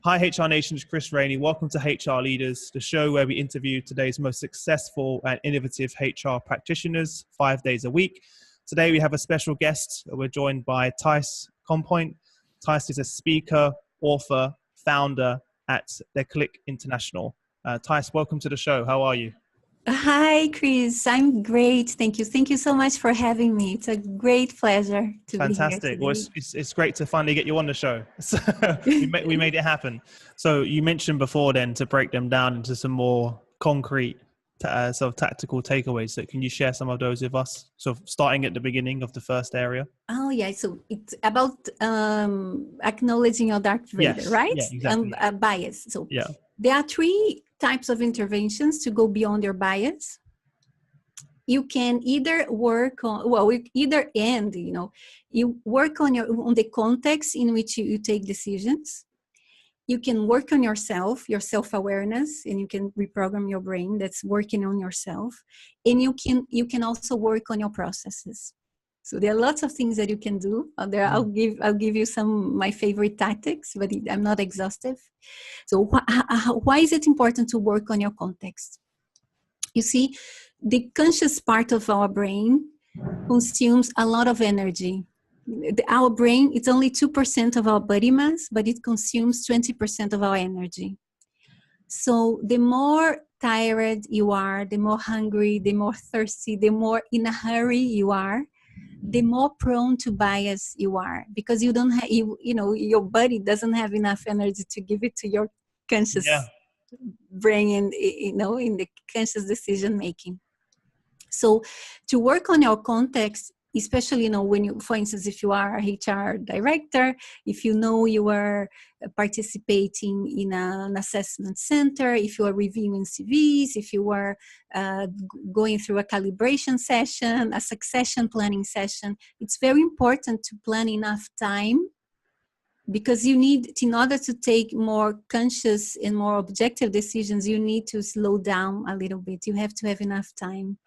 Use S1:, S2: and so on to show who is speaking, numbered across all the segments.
S1: Hi, HR Nation's Chris Rainey. Welcome to HR Leaders, the show where we interview today's most successful and innovative HR practitioners 5 days a week. Today, we have a special guest. We're joined by Thias Compoint. Thias is a speaker, author, founder at Déclic International. Thias, welcome to the show. How are you?
S2: Hi, Chris. I'm great. Thank you. Thank you so much for having me. It's a great pleasure to be here
S1: Fantastic.
S2: today.
S1: Well, it's great to finally get you on the show. So we made it happen. So you mentioned before then to break them down into some more concrete sort of tactical takeaways. So can you share some of those with us? So starting at the beginning of the first area.
S2: Oh, yeah. So it's about acknowledging your dark radar, right?
S1: Yeah, exactly.
S2: Bias. So
S1: yeah.
S2: There are three types of interventions to go beyond your bias. You can either work on, you work on the context in which you take decisions. You can work on yourself, your self-awareness, and you can reprogram your brain that's working on yourself. And you can also work on your processes. So there are lots of things that you can do. I'll give you some my favorite tactics, but I'm not exhaustive. So why is it important to work on your context? You see, the conscious part of our brain consumes a lot of energy. Our brain, it's only 2% of our body mass, but it consumes 20% of our energy. So the more tired you are, the more hungry, the more thirsty, the more in a hurry you are, the more prone to bias you are, because you don't have, your body doesn't have enough energy to give it to your conscious brain and, in the conscious decision making. So to work on your context, especially, when you, for instance, if you are a HR director, if you are participating in an assessment center, if you are reviewing CVs, if you are going through a calibration session, a succession planning session, it's very important to plan enough time, because you need, in order to take more conscious and more objective decisions, you need to slow down a little bit. You have to have enough time,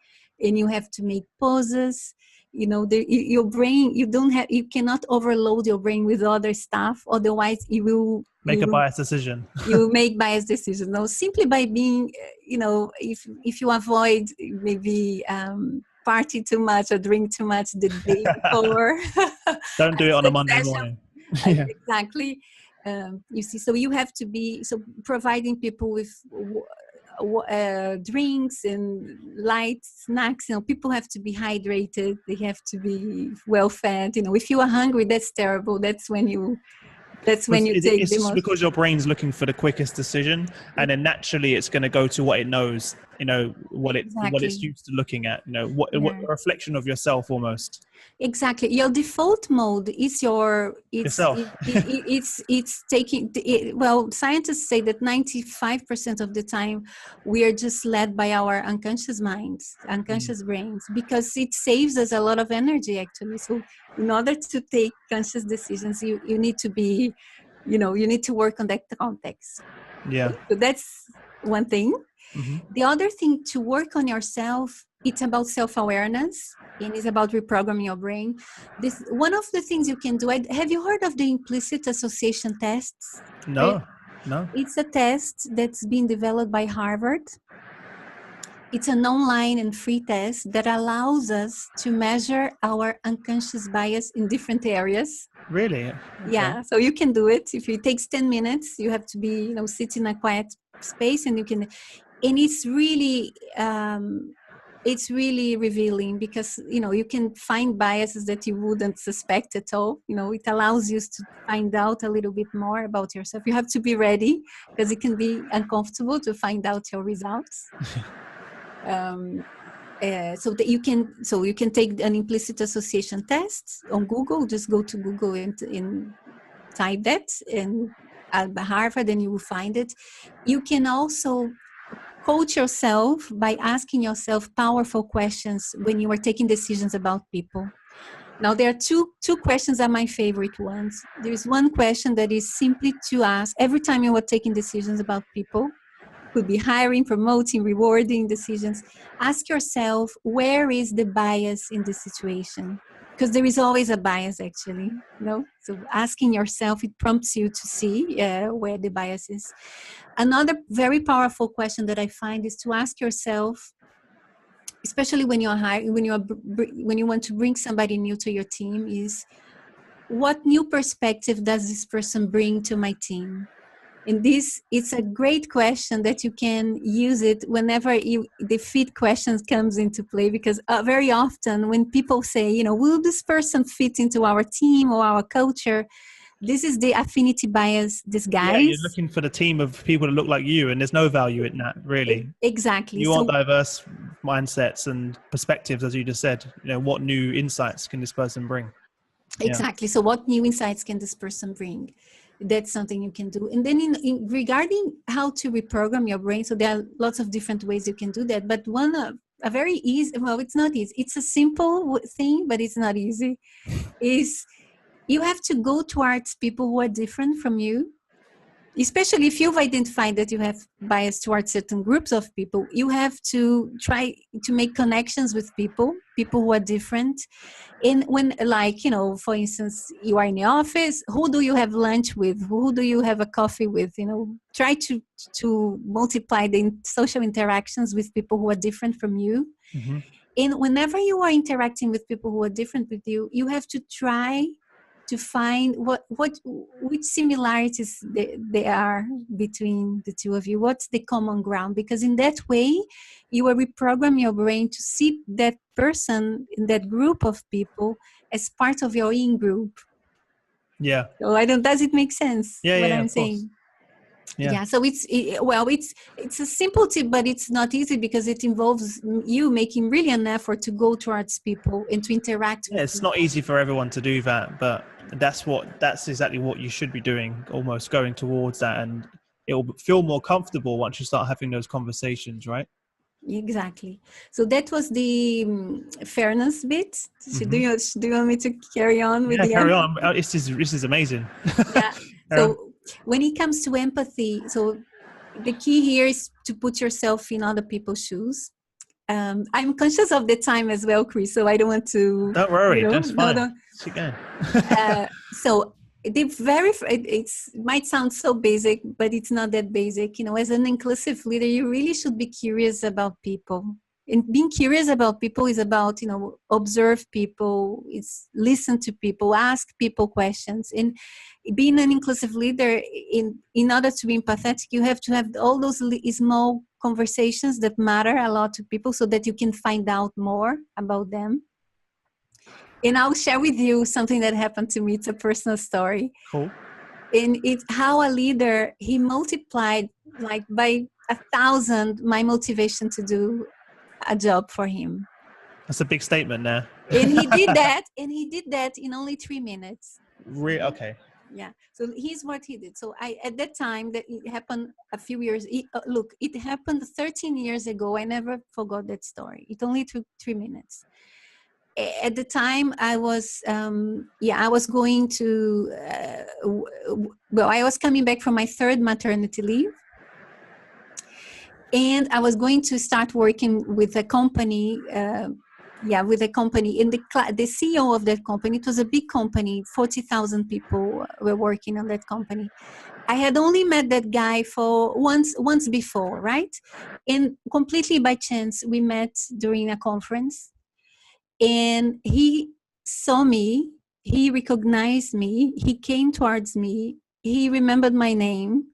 S2: and you have to make pauses. Your brain, you cannot overload your brain with other stuff, otherwise you will
S1: make a biased decision.
S2: You will make biased decisions. No, simply by being, if you avoid maybe party too much or drink too much the day before.
S1: Don't do it on a Monday morning.
S2: Exactly. You see, so you have to be, providing people with drinks and light snacks. People have to be hydrated. They have to be well fed. If you are hungry, that's terrible. That's when you take
S1: it's
S2: the
S1: just
S2: most.
S1: Because your brain's looking for the quickest decision, and then naturally it's going to go to what it knows. What it's used to looking at. What a reflection of yourself almost.
S2: Exactly. Your default mode is
S1: yourself.
S2: It's taking. Well, scientists say that 95% of the time we are just led by our unconscious minds, unconscious brains, because it saves us a lot of energy, actually. So in order to take conscious decisions, you need to be, you need to work on that context.
S1: Yeah.
S2: So that's one thing.
S1: Mm-hmm.
S2: The other thing, to work on yourself, it's about self-awareness, and it's about reprogramming your brain. This one of the things you can do. Have you heard of the implicit association tests?
S1: No.
S2: It's a test that's been developed by Harvard. It's an online and free test that allows us to measure our unconscious bias in different areas.
S1: Really? Okay.
S2: Yeah, so you can do it. If it takes 10 minutes, you have to be, sit in a quiet space, and you can, and it's really revealing, because, you can find biases that you wouldn't suspect at all. It allows you to find out a little bit more about yourself. You have to be ready, because it can be uncomfortable to find out your results. So that you can take an implicit association test on Google. Just go to Google and type that in Harvard, and you will find it. You can also coach yourself by asking yourself powerful questions when you are taking decisions about people. Now, there are two questions are my favorite ones. There is one question that is simply to ask every time you are taking decisions about people. Could be hiring, promoting, rewarding decisions. Ask yourself, where is the bias in this situation? because there is always a bias, actually. So asking yourself, it prompts you to see where the bias is. Another very powerful question that I find is to ask yourself, especially when you're hiring, when you want to bring somebody new to your team, is what new perspective does this person bring to my team? And it's a great question that you can use it whenever the fit questions comes into play, because very often when people say, will this person fit into our team or our culture? This is the affinity bias disguise.
S1: Yeah, you're looking for the team of people that look like you, and there's no value in that, really.
S2: Exactly.
S1: You want diverse mindsets and perspectives, as you just said. What new insights can this person bring?
S2: Exactly. So what new insights can this person bring? That's something you can do. And then regarding how to reprogram your brain, so there are lots of different ways you can do that. But a very easy, well, it's not easy. It's a simple thing, but it's not easy, is you have to go towards people who are different from you. Especially if you've identified that you have bias towards certain groups of people, you have to try to make connections with people who are different. And when, for instance, you are in the office, who do you have lunch with? Who do you have a coffee with? Try to multiply the social interactions with people who are different from you.
S1: Mm-hmm.
S2: And whenever you are interacting with people who are different with you, you have to try to find which similarities there are between the two of you. What's the common ground? Because in that way, you will reprogram your brain to see that person in that group of people as part of your in-group.
S1: Yeah.
S2: So does it make sense? What I'm saying?
S1: Yeah.
S2: So it's a simple tip, but it's not easy because it involves you making really an effort to go towards people and to interact with
S1: it's
S2: people.
S1: Not easy for everyone to do that, but that's exactly what you should be doing, almost going towards that, and it will feel more comfortable once you start having those conversations, right?
S2: Exactly. So that was the fairness bit.
S1: Mm-hmm.
S2: Do you want me to carry on with the
S1: carry on. This is amazing.
S2: Yeah. So when it comes to empathy, so the key here is to put yourself in other people's shoes. I'm conscious of the time as well, Chris, so I don't want to.
S1: Don't worry, that's fine. Keep going.
S2: So it might sound so basic, but it's not that basic. As an inclusive leader, you really should be curious about people. And being curious about people is about, observe people, it's listen to people, ask people questions. And being an inclusive leader, in order to be empathetic, you have to have all those small conversations that matter a lot to people so that you can find out more about them. And I'll share with you something that happened to me. It's a personal story.
S1: Cool.
S2: And it's how a leader, he multiplied by 1,000 my motivation to do a job for him.
S1: That's a big statement there.
S2: And he did that. And he did that in only 3 minutes.
S1: Okay.
S2: Yeah. So here's what he did. So at that time, that it happened a few years. It happened 13 years ago. I never forgot that story. It only took 3 minutes. At the time, I was going to, I was coming back from my 3rd maternity leave. And I was going to start working with a company, And the CEO of that company, it was a big company, 40,000 people were working on that company. I had only met that guy for once before, right? And completely by chance, we met during a conference. And he saw me, he recognized me, he came towards me, he remembered my name.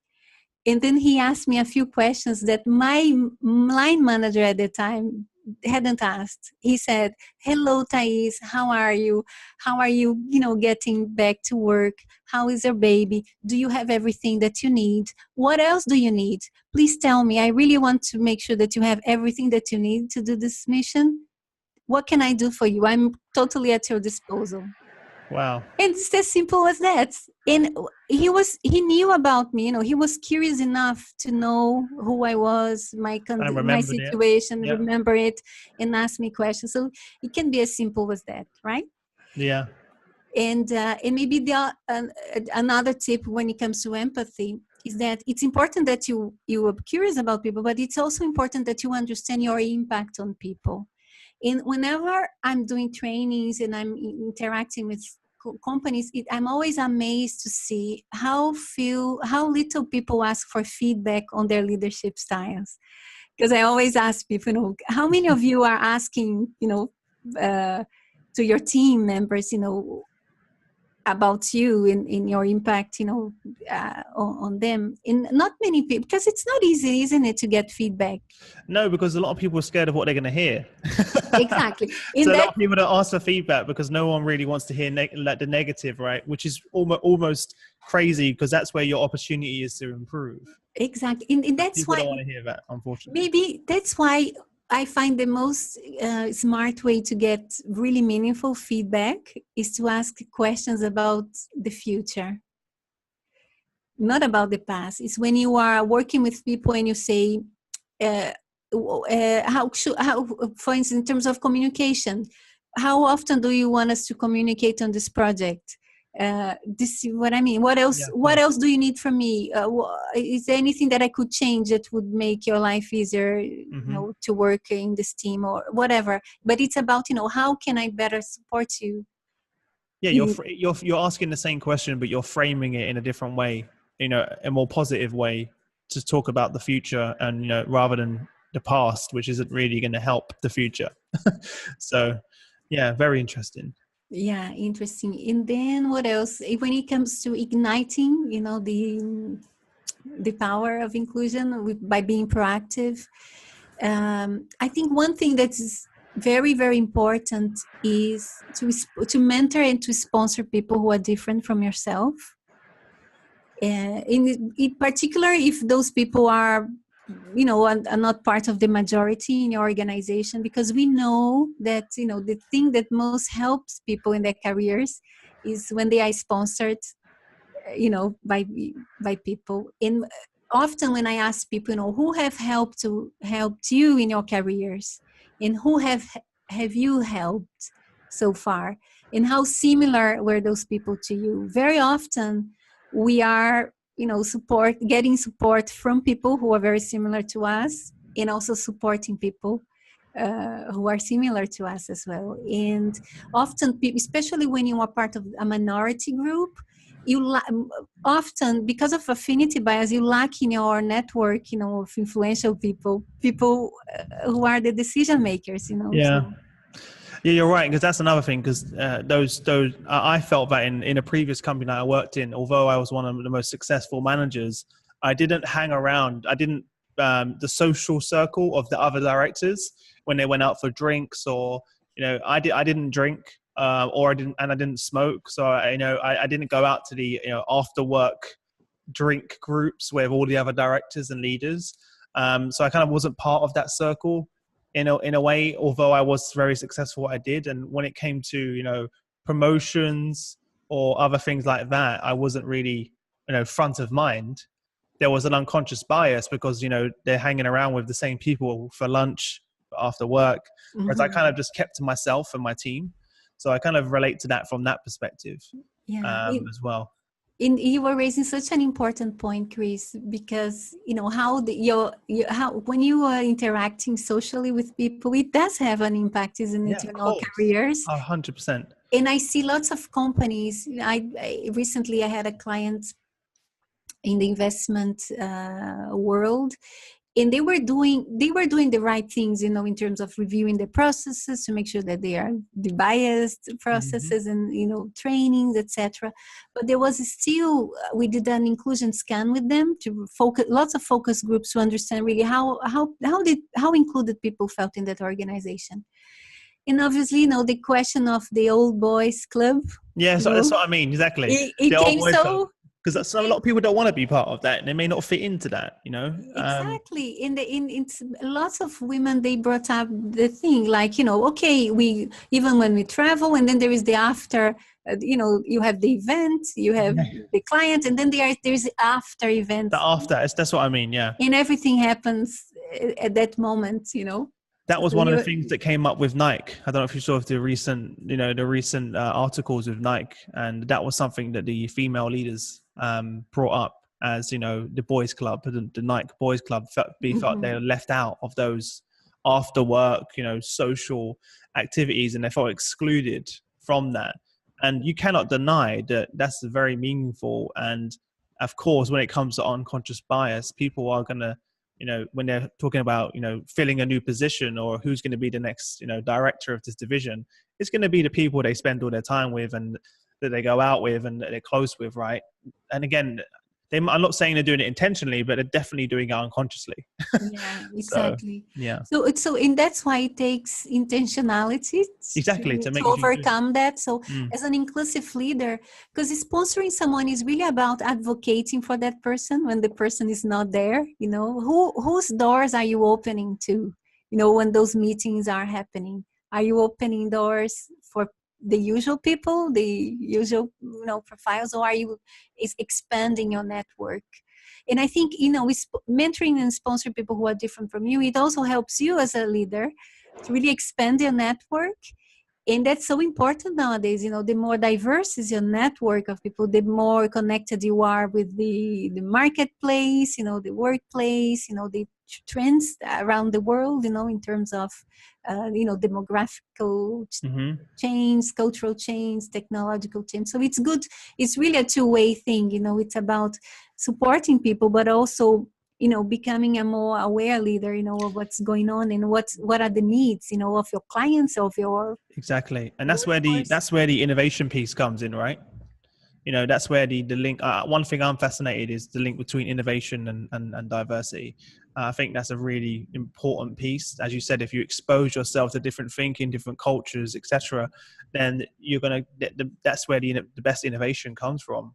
S2: And then he asked me a few questions that my line manager at the time hadn't asked. He said, "Hello, Thias, how are you? How are you, getting back to work? How is your baby? Do you have everything that you need? What else do you need? Please tell me. I really want to make sure that you have everything that you need to do this mission. What can I do for you? I'm totally at your disposal."
S1: Wow.
S2: And it's as simple as that. And he knew about me, he was curious enough to know who I was, my situation, remember it, and ask me questions. So it can be as simple as that, right?
S1: Yeah.
S2: And maybe another tip when it comes to empathy is that it's important that you are curious about people, but it's also important that you understand your impact on people. And whenever I'm doing trainings and I'm interacting with companies, I'm always amazed to see how little people ask for feedback on their leadership styles. Because I always ask people, how many of you are asking, to your team members, about you in your impact, on them. And not many people, because it's not easy, isn't it, to get feedback?
S1: No, because a lot of people are scared of what they're going to hear.
S2: Exactly.
S1: So a lot of people don't ask for feedback because no one really wants to hear the negative, right? Which is almost crazy, because that's where your opportunity is to improve.
S2: Exactly. And that's
S1: people
S2: why
S1: don't want to hear that, unfortunately.
S2: Maybe that's why I find the most smart way to get really meaningful feedback is to ask questions about the future, not about the past. It's when you are working with people and you say, how, for instance, in terms of communication, how often do you want us to communicate on this project? This is what I mean. What else?
S1: Yeah,
S2: what else do you need from me? Is there anything that I could change that would make your life easier, to work in this team or whatever? But it's about, how can I better support you?
S1: Yeah, you're asking the same question, but you're framing it in a different way, a more positive way, to talk about the future, and rather than the past, which isn't really going to help the future. So, yeah, very interesting.
S2: Yeah, interesting. And then what else? When it comes to igniting, the power of inclusion by being proactive, I think one thing that is very, very important is to mentor and to sponsor people who are different from yourself. In particular, if those people are not part of the majority in your organization, because we know that the thing that most helps people in their careers is when they are sponsored by people. And often when I ask people who have helped you in your careers, and who have you helped so far, and how similar were those people to you, very often we are getting support from people who are very similar to us, and also supporting people who are similar to us as well. And often, especially when you are part of a minority group, you often, because of affinity bias, you lack in your network of influential people who are the decision makers.
S1: Yeah.
S2: So.
S1: Yeah, you're right, because that's another thing. Because I felt that in a previous company that I worked in, although I was one of the most successful managers, I didn't hang around. I didn't the social circle of the other directors when they went out for drinks, or I didn't drink, or I didn't smoke. So I didn't go out to the after work drink groups with all the other directors and leaders. So I kind of wasn't part of that circle in a way, although I was very successful what I did. And when it came to, promotions or other things like that, I wasn't really, front of mind. There was an unconscious bias because, they're hanging around with the same people for lunch, after work, whereas I kind of just kept to myself and my team. So I kind of relate to that from that perspective, as well.
S2: You were raising such an important point, Chris, because how when you are interacting socially with people, it does have an impact, isn't it, in our careers?
S1: 100%.
S2: And I see lots of companies. I recently I had a client in the investment world, and they were doing the right things, in terms of reviewing the processes to make sure that they are biased processes, and trainings, etc. But there was still, we did an inclusion scan with them to focus, lots of focus groups, to understand really how included people felt in that organization. And obviously, the question of the old boys club.
S1: Yeah, so that's what I mean, exactly.
S2: It came so.
S1: Because a lot of people don't want to be part of that, and they may not fit into that,
S2: Exactly. In lots of women, they brought up the thing like, okay, we, even when we travel, and then there is the after, you have the event, you have the client, and then there's the after event.
S1: The after, that's what I mean, yeah.
S2: And everything happens at that moment,
S1: That was one of the things that came up with Nike. I don't know if you saw the recent, articles with Nike, and that was something that the female leaders brought up as, the boys club, the Nike boys club felt they were left out of those after work, social activities, and they felt excluded from that. And you cannot deny that that's very meaningful. And of course, when it comes to unconscious bias, people are going to, when they're talking about, filling a new position or who's going to be the next, director of this division, it's going to be the people they spend all their time with and that they go out with and that they're close with, right? And again, I'm not saying they're doing it intentionally, but they're definitely doing it unconsciously.
S2: Yeah, exactly.
S1: So
S2: and that's why it takes intentionality
S1: exactly
S2: to overcome that. So as an inclusive leader, because sponsoring someone is really about advocating for that person when the person is not there. Whose doors are you opening to? When those meetings are happening, are you opening doors for the usual people, the usual profiles, or are you expanding your network? And I think mentoring and sponsoring people who are different from you, it also helps you as a leader to really expand your network. And that's so important nowadays. The more diverse is your network of people, the more connected you are with the marketplace, the workplace, the trends around the world, in terms of, demographical change, cultural change, technological change. So it's good. It's really a two-way thing. It's about supporting people, but also becoming a more aware leader, of what's going on and what are the needs, of your clients, of your
S1: exactly. And that's where the innovation piece comes in, right? That's where the link. One thing I'm fascinated is the link between innovation and diversity. I think that's a really important piece. As you said, if you expose yourself to different thinking, different cultures, etc., then you're gonna. That's where the best innovation comes from.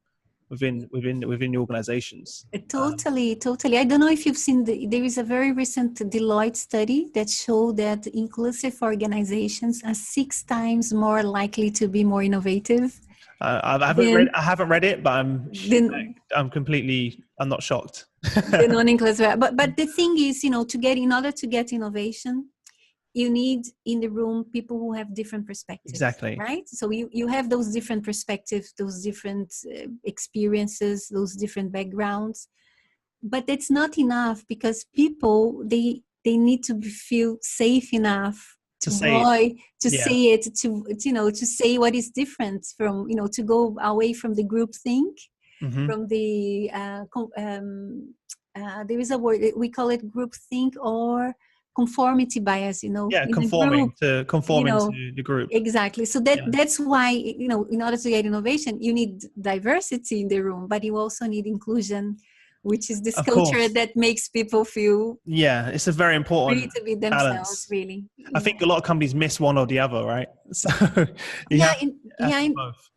S1: Within the organizations.
S2: Totally. I don't know if you've seen, there is a very recent Deloitte study that showed that inclusive organizations are 6 times more likely to be more innovative.
S1: I haven't read it, but I'm not shocked.
S2: The non-inclusive, but the thing is, in order to get innovation, you need in the room people who have different perspectives.
S1: Exactly.
S2: Right? So you have those different perspectives, those different experiences, those different backgrounds. But that's not enough, because people, they need to feel safe enough to say it, to say what is different from, to go away from the group think, from the, there is a word, we call it group think or conformity bias,
S1: conforming to the group.
S2: Exactly. So that's why, in order to get innovation, you need diversity in the room, but you also need inclusion, which is this culture that makes people feel
S1: it's a very important
S2: free to be themselves,
S1: balance.
S2: really.
S1: I think a lot of companies miss one or the other, right? So both.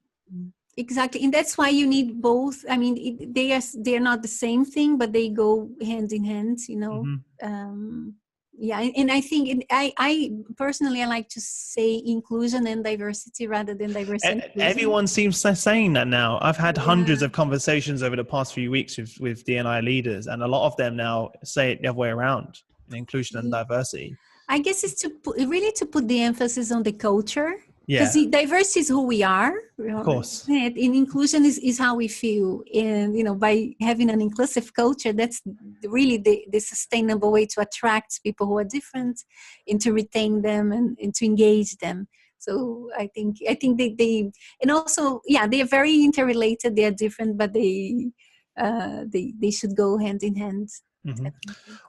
S2: Exactly. And that's why you need both. I mean, they're not the same thing, but they go hand in hand, and I think I personally, I like to say inclusion and diversity rather than diversity.
S1: Everyone seems to saying that now. I've had hundreds of conversations over the past few weeks with D&I leaders, and a lot of them now say it the other way around, inclusion and diversity.
S2: I guess it's to put the emphasis on the culture.
S1: Yeah.
S2: Because diversity is who we are.
S1: Of course.
S2: And inclusion is how we feel. And, by having an inclusive culture, that's really the sustainable way to attract people who are different and to retain them and to engage them. So I think they and also, they are very interrelated. They are different, but they should go hand in hand.
S1: Mm-hmm.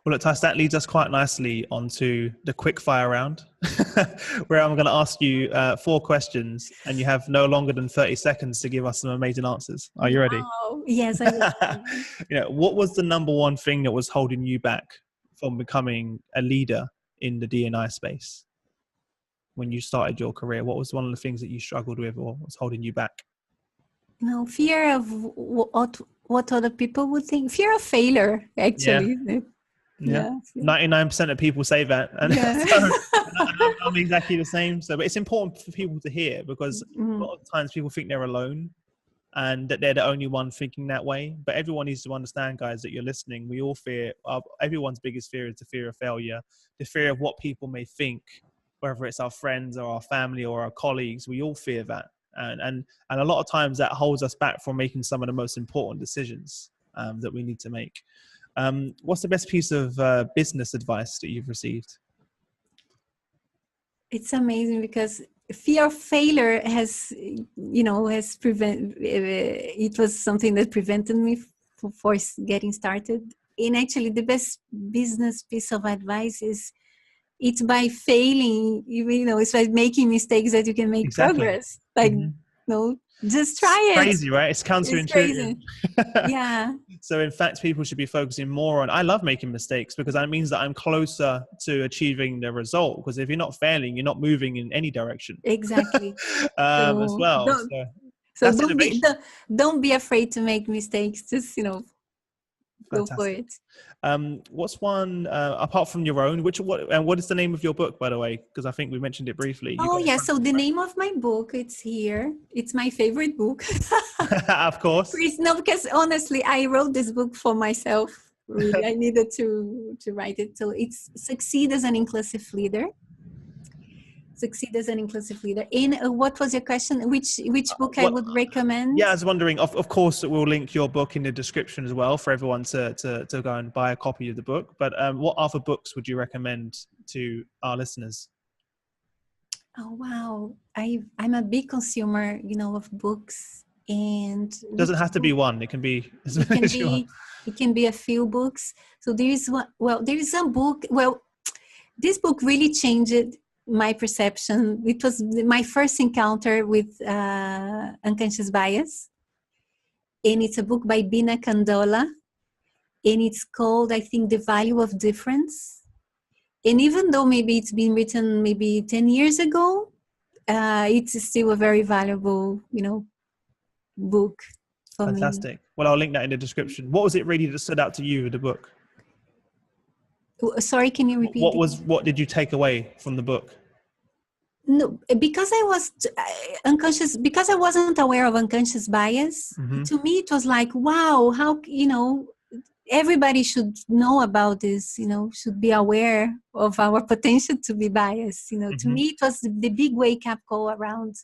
S1: Well, look, Thias, that leads us quite nicely onto the quick fire round, where I'm going to ask you 4 questions, and you have no longer than 30 seconds to give us some amazing answers. Are you ready?
S2: Oh, yes, I am.
S1: What was the number one thing that was holding you back from becoming a leader in the D&I space when you started your career? What was one of the things that you struggled with or was holding you back?
S2: Fear of what other people would think. Fear of failure, actually.
S1: Yeah. 99% of people say that. And I'm exactly the same. But it's important for people to hear, because a lot of times people think they're alone and that they're the only one thinking that way. But everyone needs to understand, guys, that you're listening. We all fear, everyone's biggest fear is the fear of failure, the fear of what people may think, whether it's our friends or our family or our colleagues. We all fear that. And a lot of times that holds us back from making some of the most important decisions that we need to make. What's the best piece of business advice that you've received?
S2: It's amazing because fear of failure has, it was something that prevented me for getting started. And actually, the best business piece of advice is it's by failing, it's by making mistakes that you can make
S1: Exactly.
S2: progress. Like, just try it.
S1: Crazy, right? It's counterintuitive.
S2: It's crazy. Yeah.
S1: So in fact, people should be focusing more on, I love making mistakes because that means that I'm closer to achieving the result. Because if you're not failing, you're not moving in any direction.
S2: Exactly.
S1: As well.
S2: So don't be afraid to make mistakes. Just, go for it.
S1: What's one, apart from your own, what is the name of your book, by the way? Because I think we mentioned it briefly.
S2: So the name of my book, it's here. It's my favorite book.
S1: Of course.
S2: No, because honestly, I wrote this book for myself. Really, I needed to write it. So it's Succeed as an Inclusive Leader. Succeed as an Inclusive Leader. And what was your question? Which book I would recommend?
S1: Yeah, I was wondering, of course, we'll link your book in the description as well for everyone to go and buy a copy of the book. But what other books would you recommend to our listeners?
S2: Oh, wow. I'm a big consumer, of books. And
S1: it doesn't have to be one. It can be as many as you want.
S2: It can be a few books. So there is a book. Well, this book really changed my perception. It was my first encounter with unconscious bias. And it's a book by Bina Kandola. And it's called, I think, The Value of Difference. And even though maybe it's been written maybe 10 years ago, it's still a very valuable, book for me.
S1: Fantastic. Well, I'll link that in the description. What was it really that stood out to you with the book?
S2: Sorry, can you repeat?
S1: What did you take away from the book?
S2: No, because I was unconscious, because I wasn't aware of unconscious bias. Mm-hmm. To me, it was like, wow, how, everybody should know about this, should be aware of our potential to be biased. Mm-hmm. To me, it was the big wake-up call around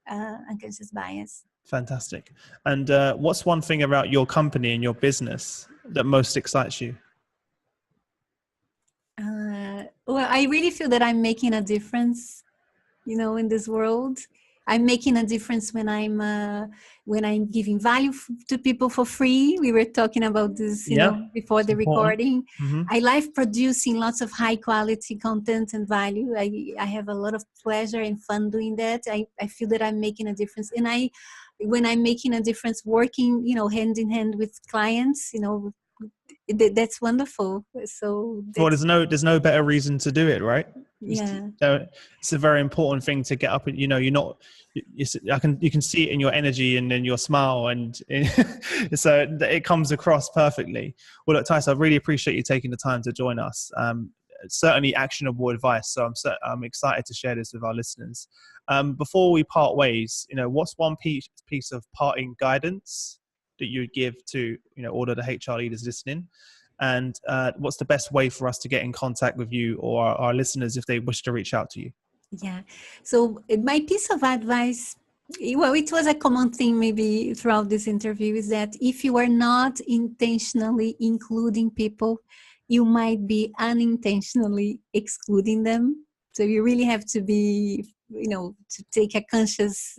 S2: unconscious bias.
S1: Fantastic. And what's one thing about your company and your business that most excites you?
S2: Well, I really feel that I'm making a difference, in this world. I'm making a difference when I'm giving value to people for free. We were talking about this, before the recording. Mm-hmm. I like producing lots of high quality content and value. I have a lot of pleasure and fun doing that. I feel that I'm making a difference. And when I'm making a difference, working, hand in hand with clients, that's wonderful. So
S1: there's no better reason to do it, right?
S2: Yeah,
S1: it's a very important thing to get up and you can see it in your energy and in your smile, and so it comes across perfectly. Well, look, Thias, I really appreciate you taking the time to join us. Certainly actionable advice, so I'm excited to share this with our listeners. Before we part ways, what's one piece of parting guidance that you would give to all of the HR leaders listening? And what's the best way for us to get in contact with you or our listeners if they wish to reach out to you?
S2: Yeah. So my piece of advice, well, it was a common thing maybe throughout this interview, is that if you are not intentionally including people, you might be unintentionally excluding them. So you really have to be, to take a conscious,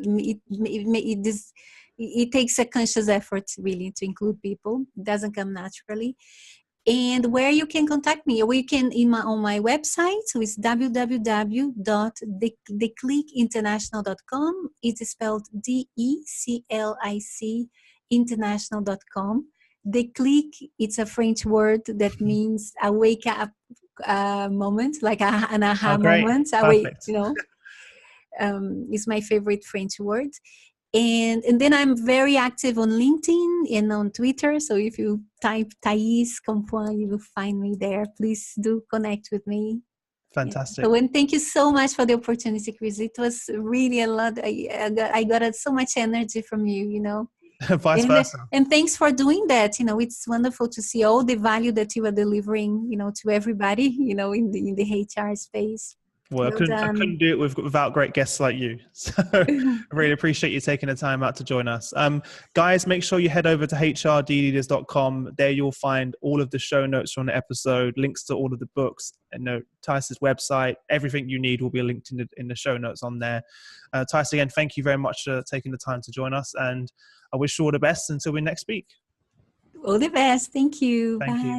S2: it takes a conscious effort really to include people. It doesn't come naturally. And where you can contact me, we can on my website, so it's www.declicinternational.com. It's spelled DECLIC international.com. Déclic, it's a French word that means a wake up moment, like an aha moment. It's my favorite French word. And then I'm very active on LinkedIn and on Twitter. So if you type Thias Compoint, you will find me there. Please do connect with me.
S1: Fantastic.
S2: Yeah. So, and thank you so much for the opportunity, Chris. It was really a lot. I got so much energy from you,
S1: Vice versa.
S2: And thanks for doing that. It's wonderful to see all the value that you are delivering, to everybody, in the HR space.
S1: Well,
S2: Well
S1: I
S2: done.
S1: couldn't do it without great guests like you. So I really appreciate you taking the time out to join us. Guys, make sure you head over to hrdleaders.com. There you'll find all of the show notes from the episode, links to all of the books, and Thias's website. Everything you need will be linked in the show notes on there. Thias, again, thank you very much for taking the time to join us, and I wish you all the best until we next speak.
S2: All the best. Thank you.
S1: Thank
S2: Bye.
S1: you.